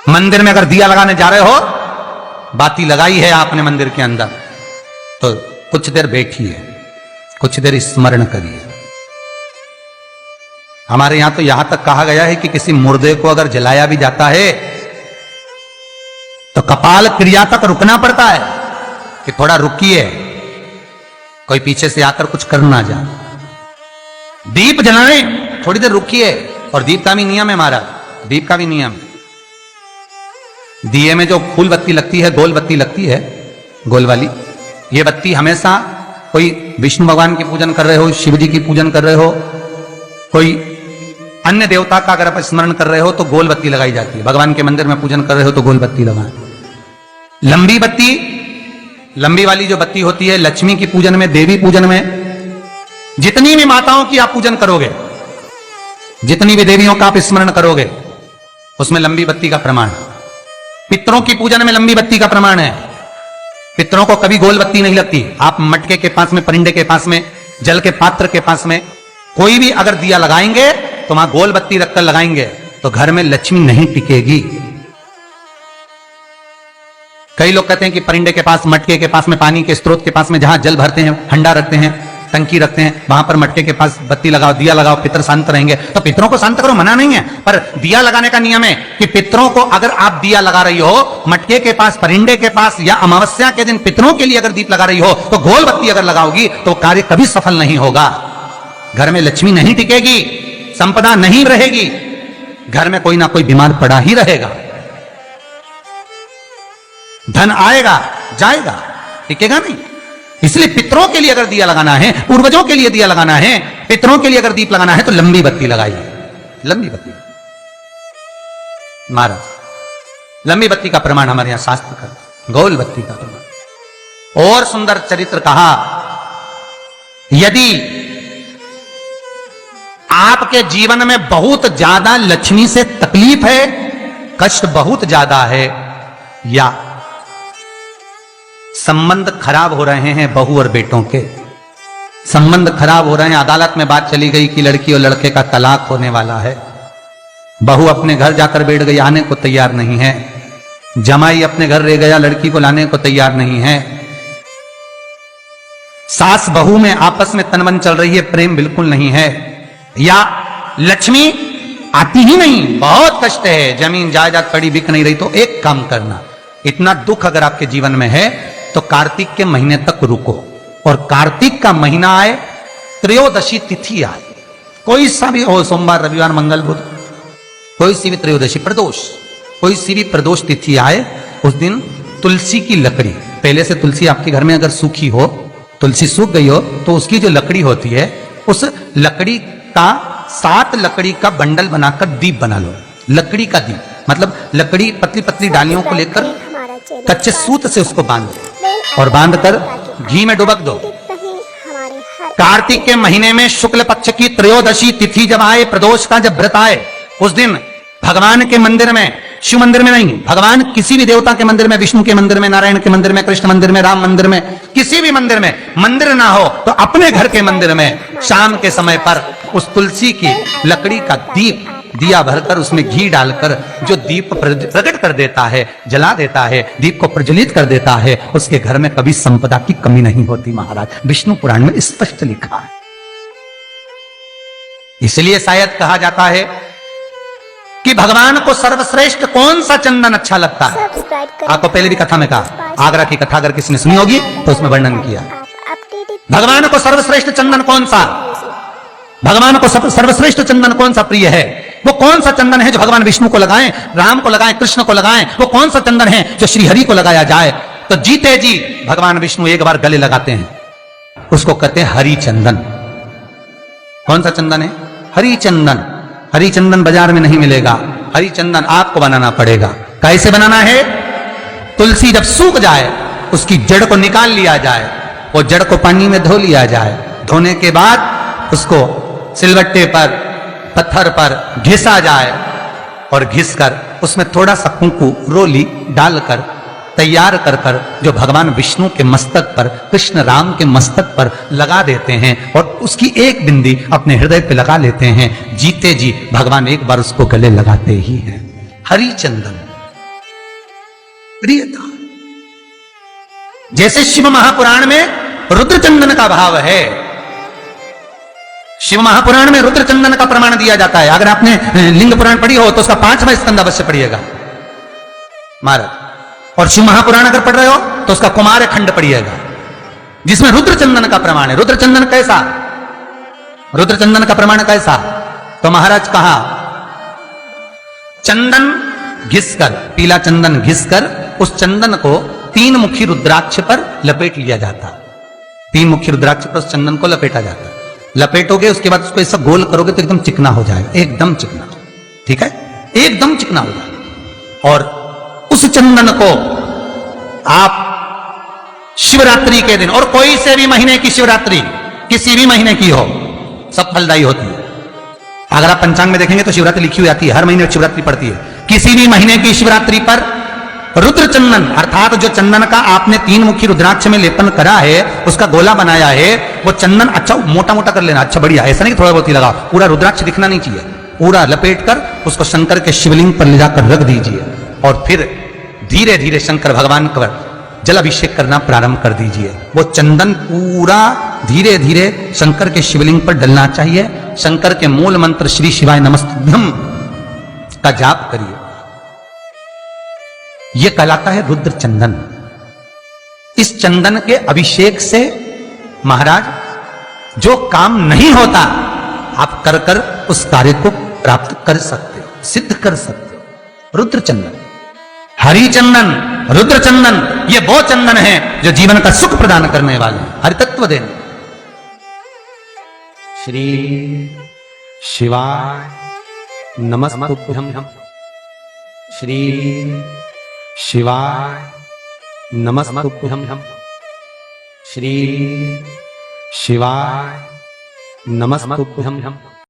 मंदिर में अगर दिया लगाने जा रहे हो, बाती लगाई है आपने मंदिर के अंदर, तो कुछ देर बैठिए, कुछ देर स्मरण करिए। हमारे यहां तो यहां तक कहा गया है कि किसी मुर्दे को अगर जलाया भी जाता है तो कपाल क्रिया तक रुकना पड़ता है कि थोड़ा रुकिए, कोई पीछे से आकर कुछ कर ना जाए। दीप जलाने थोड़ी देर रुकिए, और दीप का भी नियम है महाराज, दीप का भी नियम है। दिए में जो फूल बत्ती लगती है, गोल बत्ती लगती है, गोल वाली, ये बत्ती हमेशा कोई विष्णु भगवान की पूजन कर रहे हो, शिव जी की पूजन कर रहे हो, कोई अन्य देवता का अगर आप स्मरण कर रहे हो तो गोल बत्ती लगाई जाती है। भगवान के मंदिर में पूजन कर रहे हो तो गोल बत्ती लगाएं। लंबी बत्ती, लंबी वाली जो बत्ती होती है लक्ष्मी की पूजन में, देवी पूजन में, जितनी भी माताओं की आप पूजन करोगे, जितनी भी देवियों का आप स्मरण करोगे, उसमें लंबी बत्ती का प्रमाण है। पितरों की पूजन में लंबी बत्ती का प्रमाण है। पितरों को कभी गोल बत्ती नहीं लगती। आप मटके के पास में, परिंदे के पास में, जल के पात्र के पास में कोई भी अगर दिया लगाएंगे तो वहां गोल बत्ती रखकर लगाएंगे तो घर में लक्ष्मी नहीं टिकेगी। कई लोग कहते हैं कि परिंदे के पास, मटके के पास में, पानी के स्रोत के पास में जहां जल भरते हैं, हंडा रखते हैं, टंकी रखते हैं, वहां पर मटके के पास बत्ती लगाओ, दिया लगाओ, पितर शांत रहेंगे। तो पितरों को शांत करो, मना नहीं है, पर दिया लगाने का नियम है कि पितरों को अगर आप दिया लगा रही हो मटके के पास, परिंदे के पास, या अमावस्या के दिन पितरों के लिए अगर दीप लगा रही हो तो गोल बत्ती अगर लगाओगी तो कार्य कभी सफल नहीं होगा। घर में लक्ष्मी नहीं टिकेगी, संपदा नहीं रहेगी, घर में कोई ना कोई बीमार पड़ा ही रहेगा। धन आएगा जाएगा, टिकेगा नहीं। इसलिए पितरों के लिए अगर दिया लगाना है, पूर्वजों के लिए दिया लगाना है, पितरों के लिए अगर दीप लगाना है तो लंबी बत्ती लगाइए, लंबी बत्ती। महाराज लंबी बत्ती का प्रमाण हमारे यहां शास्त्र का, गोल बत्ती का प्रमाण। और सुंदर चरित्र कहा, यदि आपके जीवन में बहुत ज्यादा लक्ष्मी से तकलीफ है, कष्ट बहुत ज्यादा है, या संबंध खराब हो रहे हैं, बहू और बेटों के संबंध खराब हो रहे हैं, अदालत में बात चली गई कि लड़की और लड़के का तलाक होने वाला है, बहू अपने घर जाकर बैठ गई, आने को तैयार नहीं है, जमाई अपने घर रह गया, लड़की को लाने को तैयार नहीं है, सास बहू में आपस में तनमन चल रही है, प्रेम बिल्कुल नहीं है, या लक्ष्मी आती ही नहीं, बहुत कष्ट है, जमीन जायदाद पड़ी बिक नहीं रही, तो एक काम करना, इतना दुख अगर आपके जीवन में है तो कार्तिक के महीने तक रुको, और कार्तिक का महीना आए, त्रयोदशी तिथि आए, कोई सा भी हो, सोमवार, रविवार, मंगल, बुध, कोई सी भी त्रयोदशी, प्रदोष, कोई सी भी प्रदोष तिथि आए, उस दिन तुलसी की लकड़ी, पहले से तुलसी आपके घर में अगर सूखी हो, तुलसी सूख गई हो तो उसकी जो लकड़ी होती है, उस लकड़ी का 7 लकड़ी का बंडल बनाकर दीप बना लो। लकड़ी का दीप मतलब लकड़ी, पतली पतली डालियों को लेकर कच्चे सूत से उसको बांध दो और बांधकर घी में डुबक दो। कार्तिक के महीने में शुक्ल पक्ष की त्रयोदशी तिथि जब आए, प्रदोष का जब व्रत आए, उस दिन भगवान के मंदिर में, शिव मंदिर में नहीं, भगवान किसी भी देवता के मंदिर में, विष्णु के मंदिर में, नारायण के मंदिर में, कृष्ण मंदिर में, राम मंदिर में, किसी भी मंदिर में, मंदिर ना हो तो अपने घर के मंदिर में शाम के समय पर उस तुलसी की लकड़ी का दीप, दिया भरकर उसमें घी डालकर जो दीप प्रकट कर देता है, जला देता है, दीप को प्रज्वलित कर देता है, उसके घर में कभी संपदा की कमी नहीं होती। महाराज विष्णु पुराण में स्पष्ट लिखा है। इसलिए शायद कहा जाता है कि भगवान को सर्वश्रेष्ठ कौन सा चंदन अच्छा लगता है। आपको पहले भी कथा में कहा, आगरा की कथा अगर किसी ने सुनी होगी तो उसमें वर्णन किया, भगवान को सर्वश्रेष्ठ चंदन कौन सा, भगवान को सर्वश्रेष्ठ चंदन कौन सा प्रिय है, वो कौन सा चंदन है जो भगवान विष्णु को लगाएं, राम को लगाएं, कृष्ण को लगाएं, वो कौन सा चंदन है जो श्री हरि को लगाया जाए। तो जीते जी भगवान विष्णु एक बार गले लगाते हैं, उसको कहते हैं हरि चंदन। कौन सा चंदन है? हरि चंदन। हरि चंदन बाजार में नहीं मिलेगा, हरि चंदन आपको बनाना पड़ेगा। कैसे बनाना है? तुलसी जब सूख जाए उसकी जड़ को निकाल लिया जाए, वो जड़ को पानी में धो लिया जाए, धोने के बाद उसको सिलबट्टे पर, पत्थर पर घिसा जाए और घिसकर उसमें थोड़ा सा कुंकू, रोली डालकर तैयार कर कर जो भगवान विष्णु के मस्तक पर, कृष्ण राम के मस्तक पर लगा देते हैं और उसकी एक बिंदी अपने हृदय पे लगा लेते हैं। जीते जी भगवान एक बार उसको गले लगाते ही हैं। हरि चंदन, प्रियता। जैसे शिव महापुराण में रुद्र चंदन का भाव है, शिव महापुराण में रुद्र चंदन का प्रमाण दिया जाता है। अगर आपने लिंग पुराण पढ़ी हो तो उसका 5वां स्कंद अवश्य पढ़िएगा महाराज, और शिव महापुराण अगर पढ़ रहे हो तो उसका कुमार खंड पढ़िएगा, जिसमें रुद्र चंदन का प्रमाण है। रुद्र चंदन कैसा, रुद्र चंदन का प्रमाण कैसा? तो महाराज कहा, चंदन घिसकर, पीला चंदन घिसकर उस चंदन को 3 मुखी रुद्राक्ष पर लपेट लिया जाता। 3 मुखी रुद्राक्ष पर उस चंदन को लपेटा जाता। लपेटोगे उसके बाद उसको ऐसा गोल करोगे तो एकदम चिकना हो जाएगा, एकदम चिकना, ठीक है, एकदम चिकना हो जाएगा। और उस चंदन को आप शिवरात्रि के दिन, और कोई से भी महीने की शिवरात्रि, किसी भी महीने की हो, सब फलदायी होती है। अगर आप पंचांग में देखेंगे तो शिवरात्रि लिखी हुई आती है, हर महीने शिवरात्रि पड़ती है। किसी भी महीने की शिवरात्रि पर रुद्र चंदन, अर्थात जो चंदन का आपने 3 मुखी रुद्राक्ष में लेपन करा है, उसका गोला बनाया है, वो चंदन अच्छा मोटा मोटा कर लेना, अच्छा बढ़िया, ऐसा नहीं थोड़ा बहुत ही लगा, पूरा रुद्राक्ष दिखना नहीं चाहिए, पूरा लपेट कर उसको शंकर के शिवलिंग पर ले जाकर रख दीजिए, और फिर धीरे धीरे शंकर भगवान का जल अभिषेक करना प्रारंभ कर दीजिए। वो चंदन पूरा धीरे धीरे शंकर के शिवलिंग पर डलना चाहिए। शंकर के मूल मंत्र श्री शिवाय नमस्तुभ्यं का जाप करिए, यह कहलाता है रुद्र चंदन। इस चंदन के अभिषेक से महाराज जो काम नहीं होता, आप कर कर उस कार्य को प्राप्त कर सकते हो, सिद्ध कर सकते हो। रुद्र चंदन, हरि चंदन, रुद्र चंदन, ये वो चंदन है जो जीवन का सुख प्रदान करने वाले, हरितत्व देने। श्री शिवाय नमस्तुभ्यं, श्री शिवाय नमस्तुभ्यं, श्री शिवाय नमस्तुभ्यं।